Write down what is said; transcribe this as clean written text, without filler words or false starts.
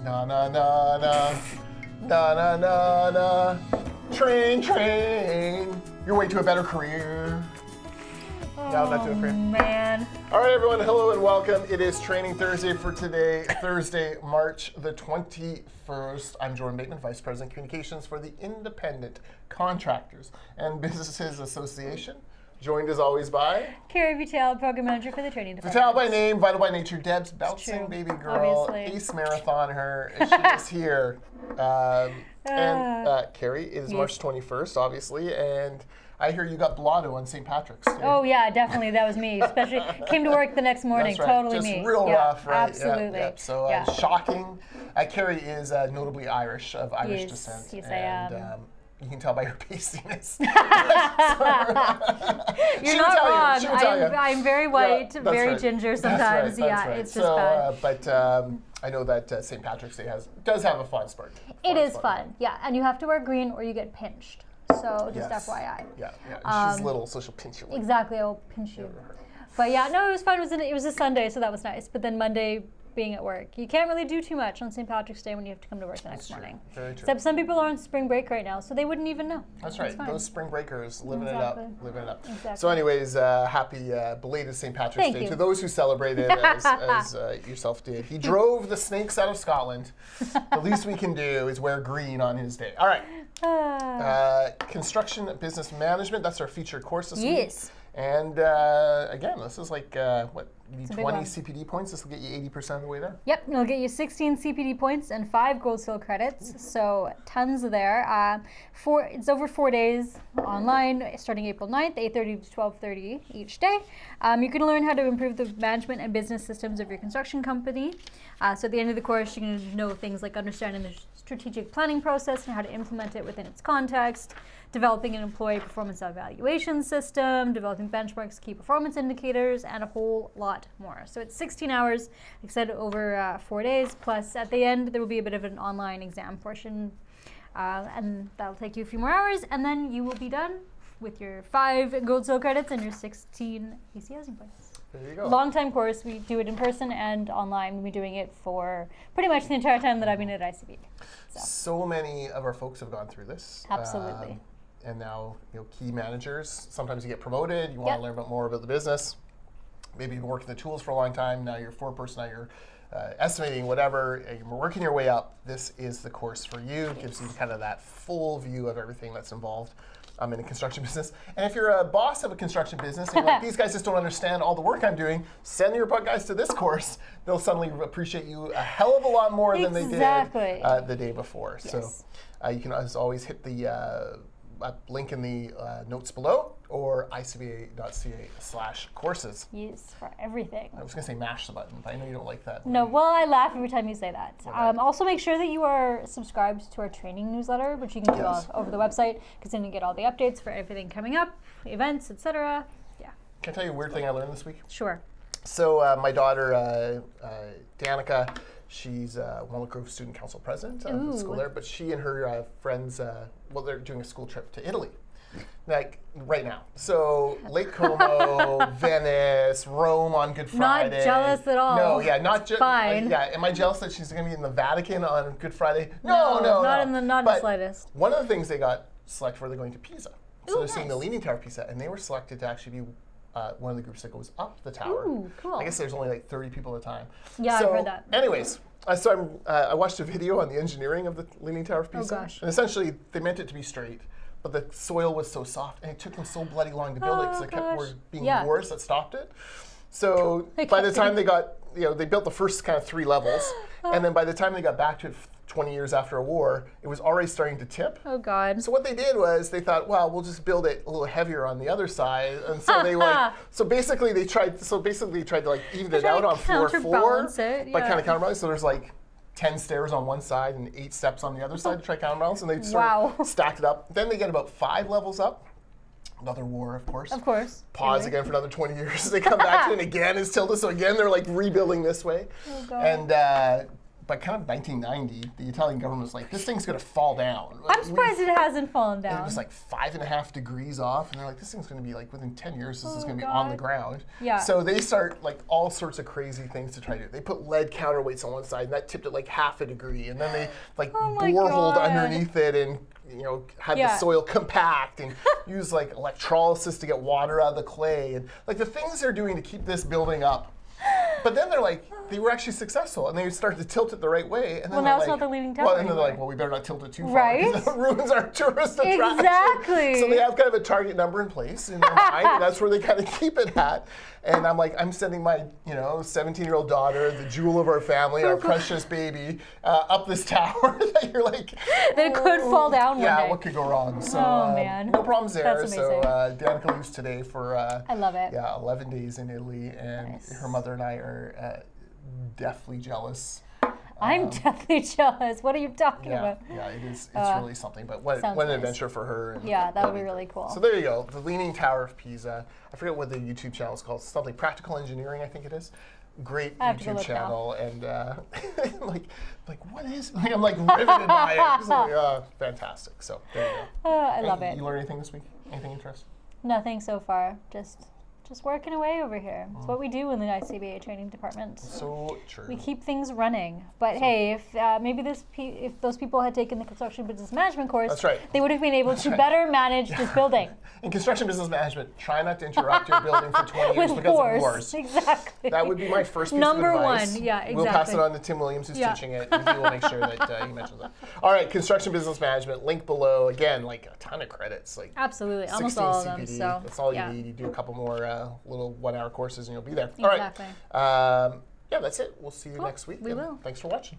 Na na na na. Na na na na. Train, train. Your way to a better career. No, I'm not doing career. Man. All right, everyone. Hello and welcome. It is Training Thursday for today, Thursday, March the 21st. I'm Jordan Bateman, Vice President Communications for the Independent Contractors and Businesses Association. Joined as always by Kerry Vital, Program Manager for the Training Department. Vital by name, Vital by nature, Deb's bouncing baby girl, obviously. ace marathon her. She is here. And Kerry, it is March 21st, obviously, and I hear you got blotto on St. Patrick's Day. Oh yeah, definitely, that was me. Especially, came to work the next morning, That's right. totally Just me. real rough, right? Absolutely. Yep. So shocking. Kerry is notably Irish, of Irish descent. Yes, I am. You can tell by her pastiness. You're not wrong. I'm very white, very ginger sometimes. That's right. It's just bad. But I know that St. Patrick's Day does have a fun spark. It is fun, yeah. And you have to wear green or you get pinched. So just FYI. Yeah. She's little, so she'll pinch you. Exactly, I'll pinch you. But yeah, no, it was fun. It was a Sunday, so that was nice. But then Monday, being at work, you can't really do too much on St. Patrick's Day when you have to come to work the next morning. Very true. Except some people are on spring break right now, so they wouldn't even know. That's right. Those spring breakers living it up. Exactly. So anyways, happy belated St. Patrick's Day to those who celebrated as yourself did. He drove the snakes out of Scotland. The least we can do is wear green on his day. All right. Construction Business Management, that's our featured course this week. And again, this is like, you need 20 CPD points. This will get you 80% of the way there. Yep, it'll get you 16 CPD points and 5 gold skill credits, so tons there. It's over 4 days online, starting April 9th, 8:30 to 12:30 each day. You can learn how to improve the management and business systems of your construction company. So at the end of the course, you're going to know things like understanding the strategic planning process and how to implement it within its context, developing an employee performance evaluation system, developing benchmarks, key performance indicators, and a whole lot more. So it's 16 hours, like I said, over 4 days, plus at the end there will be a bit of an online exam portion, and that'll take you a few more hours, and then you will be done with your 5 gold seal credits and your 16 AC housing points. There you go. Long time course. We do it in person and online. We'll be doing it for pretty much the entire time that I've been at ICBA. So many of our folks have gone through this. Absolutely. And now, key managers, sometimes you get promoted, you want to learn more about the business. Maybe you've been working the tools for a long time, now you're a foreperson, now you're estimating whatever, you're working your way up. This is the course for you. It gives you kind of that full view of everything that's involved in a construction business. And if you're a boss of a construction business, and you're like, these guys just don't understand all the work I'm doing, send your guys to this course. They'll suddenly appreciate you a hell of a lot more than they did the day before. Yes. So you can, as always, hit the link in the notes below, or icba.ca/courses. Yes, for everything. I was going to say mash the button, but I know you don't like that. No, well, I laugh every time you say that. Also, make sure that you are subscribed to our training newsletter, which you can do over the website, because then you get all the updates for everything coming up, events, etc. Yeah. Can I tell you a weird thing I learned this week? Sure. So my daughter, Danica, she's Walnut Grove Student Council president of the school there, but she and her friends, they're doing a school trip to Italy, like right now. So Lake Como, Venice, Rome on Good Friday. Not jealous at all. No, not just. Fine. Am I jealous that she's going to be in the Vatican on Good Friday? No, not in the slightest. One of the things they got selected for, they're going to Pisa. So they're seeing the nice. Leaning Tower of Pisa, and they were selected to actually be one of the groups that goes up the tower. Ooh, cool. I guess there's only like 30 people at a time. Yeah, so, I've heard that. Anyways, so I watched a video on the engineering of the Leaning Tower of Pisa. Oh gosh. And essentially, they meant it to be straight, but the soil was so soft, and it took them so bloody long to build it because there kept being wars that stopped it. So by the time they got, they built the first kind of 3 levels, and then by the time they got back to it 20 years after a war, it was already starting to tip. Oh God. So what they did was they thought, well, we'll just build it a little heavier on the other side, and so they basically they tried to like even it out on floor 4 by kind of counterbalance. So there's like 10 stairs on one side and 8 steps on the other side to try counterbalance, and they sort of stacked it up. Then they get about 5 levels up. Another war, of course. Of course. Pause again for another 20 years. They come back to it, and again it's tilted. So again they're like rebuilding this way. Oh God. And By kind of 1990, the Italian government was like, this thing's going to fall down. I'm surprised it hasn't fallen And it down. was like 5.5 degrees off, and they're like, this thing's going to be like within 10 years, this is Oh, going to be on God. the ground. Yeah. So they start like all sorts of crazy things to try to do. They put lead counterweights on one side, and that tipped it like 0.5 degree, and then they like Oh my boreholed God. underneath it and had Yeah. the soil compact and use like electrolysis to get water out of the clay and like the things they're doing to keep this building up. But then they're like, they were actually successful, and they started to tilt it the right way. And then Well, they're now it's like, not the leaning tower Well, and then they're like, anymore. well, we better not tilt it too far, Right? because it ruins our tourist attraction. Exactly. So they have kind of a target number in place in their mind, and that's where they kind of keep it at. And I'm like, I'm sending my 17-year-old daughter, the jewel of our family, our precious baby, up this tower that you're like, That it could fall down one yeah, day. what could go wrong? So Oh, man. no problems there. That's So amazing. Danica leaves today for I love it. 11 days in Italy, and Nice. her mother and I are deathly jealous. I'm definitely jealous. What are you talking Yeah, about? yeah, it's really something. But what sounds an nice. adventure for her. And Yeah, that would be really cool. So there you go, the Leaning Tower of Pisa. I forget what the YouTube channel is called. Something Practical Engineering, I think it is. Great I have to go YouTube look now. channel, and like what is? Like, I'm like riveted by it. It's like, fantastic. So there you go. I love Hey, it. You learn anything this week? Anything interesting? Nothing so far. Just working away over here. It's what we do in the ICBA training department. So true. We keep things running. But hey, if maybe if those people had taken the construction business management course, That's right. they would have been able to right. better manage this building. In construction business management, try not to interrupt your building for 20 years With because force. of wars. Exactly. That would be my first piece Number of advice. one. Yeah, We'll pass it exactly. on to Tim Williams, who's Yeah. teaching it, and he will make sure that he mentions it. All right, construction business management, link below. Again, like a ton of credits, like Absolutely. 16 Almost all of CPD. them. So That's all yeah. you need. You do a couple more little 1-hour courses, and you'll be there. Exactly. All right. Yeah, that's it. We'll see you next week. We and will. Thanks for watching.